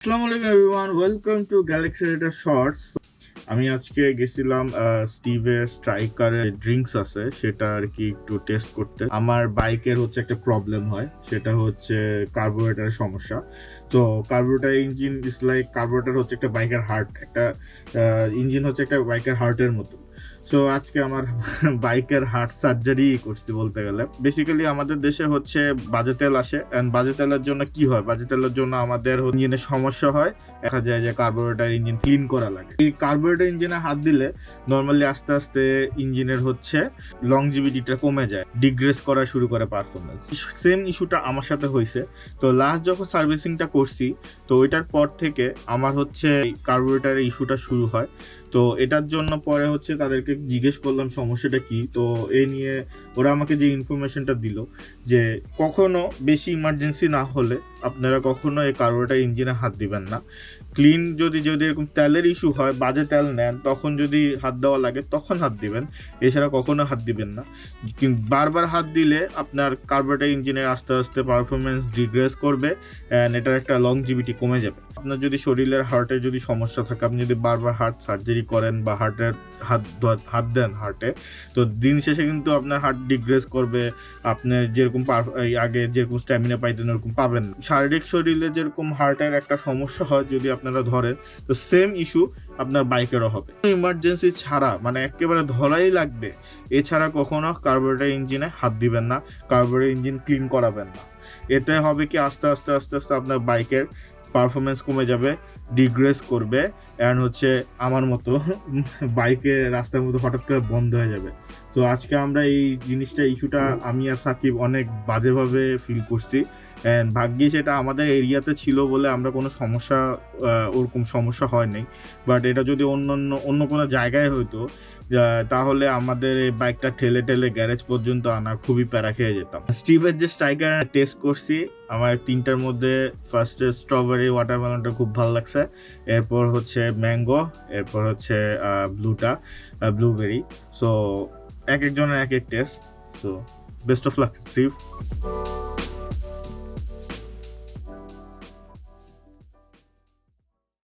আসসালামু আলাইকুম everyone, welcome to Galaxy Rider Shorts. আমি আজকে গেছিলাম স্টিভের স্ট্রাইকারের ড্রিঙ্কস আছে সেটা আর কি একটু টেস্ট করতে। আমার বাইকের হচ্ছে একটা প্রবলেম হয়, সেটা হচ্ছে কার্বোরেটরের সমস্যা। তো carburettor engine is like, carburettor হচ্ছে একটা বাইকের হার্ট, একটা ইঞ্জিন হচ্ছে একটা বাইকের হার্টের মতো। সো আজকে আমার বাইকের হার্ট সার্জারি করছি বলতে গেলে। বেসিক্যালি আমাদের দেশে হচ্ছে বাজে তেল আসে, অ্যান্ড বাজে তেলের জন্য কি হয়, বাজে তেলের জন্য আমাদের ইঞ্জিনের সমস্যা হয়। দেখা যায় যে কার্বোরেটর ইঞ্জিন ক্লিন করা লাগে। এই কার্বোরেটর ইঞ্জিনে হাত দিলে নর্মালি আস্তে আস্তে ইঞ্জিনের হচ্ছে লংজিভিটিটা কমে যায়, ডিগ্রেস করা শুরু করে পারফরমেন্স। সেম ইস্যুটা আমার সাথে হয়েছে। তো লাস্ট যখন সার্ভিসিংটা করছি, তো ওইটার পর থেকে আমার হচ্ছে কার্বোরেটরের ইস্যুটা শুরু হয়। তো এটার জন্য পরে হচ্ছে তাদেরকে জিজ্ঞেস করলাম সমস্যাটা কি। তো এই নিয়ে ওরা আমাকে যে ইনফরমেশনটা দিল যে কখনো বেশি ইমার্জেন্সি না হলে আপনারা কখনো এই কার্বোরেটর ইঞ্জিনে হাত দিবেন না। ক্লিন যদি এরকম তেলের ইস্যু হয়, বাজে তেল নেন, তখন যদি হাত দেওয়া লাগে তখন হাত দিবেন, এছাড়া কখনো হাত দিবেন না। কিন্তু বারবার হাত দিলে আপনার কার্বোরেটর ইঞ্জিনের আস্তে আস্তে পারফরমেন্স ডিগ্রেস করবে, অ্যান্ড এটার একটা লংজিভিটি কমে যাবে। আপনার যদি শরীরের হার্টের যদি সমস্যা থাকে, আপনি যদি বারবার হার্ট সার্জারি করেন বা হাত দেন হার্টে, তো দিন শেষে কিন্তু আপনার হার্ট ডিগ্রেস করবে। আপনার যেরকম আগে যেরকম স্ট্যামিনা পাইতেন ওরকম পাবেন না। শারীরিক শরীরে যেরকম হার্টের একটা সমস্যা হয় যদি আপনারা ধরেন, তো সেম ইস্যু আপনার বাইকেরও হবে। ইমার্জেন্সি ছাড়া, মানে একেবারে ধরাই লাগবে, এছাড়া কখনো কার্বোরেটর ইঞ্জিনে হাত দিবেন না, কার্বোরেটর ইঞ্জিন ক্লিন করাবেন না। এতে হবে কি, আস্তে আস্তে আস্তে আস্তে আপনার বাইকের পারফরমেন্স কমে যাবে, ডিগ্রেস করবে, অ্যান্ড হচ্ছে আমার মতো বাইকে রাস্তার মতো হঠাৎ করে বন্ধ হয়ে যাবে। তো আজকে আমরা এই জিনিসটা, ইস্যুটা আমি আর সাকিব অনেক বাজেভাবে ফিল করছি। অ্যান্ড ভাগ্যিস এটা আমাদের এরিয়াতে ছিল বলে আমরা কোনো সমস্যা, ওরকম সমস্যা হয় নাই। বাট এটা যদি অন্য কোনো জায়গায় হইতো, তাহলে আমাদের এই বাইকটা ঠেলে ঠেলে গ্যারেজ পর্যন্ত আনা খুবই প্যারা খেয়ে যেতাম। স্টিভের যে স্ট্রাইকার টেস্ট করছি, আমার তিনটার মধ্যে ফার্স্টে স্ট্রবেরি ওয়াটারমেলনটা খুব ভালো লাগছে, এরপর হচ্ছে ম্যাঙ্গো, এরপর হচ্ছে ব্লুবেরি। সো এক একজনের এক এক test. So best of luck Steve.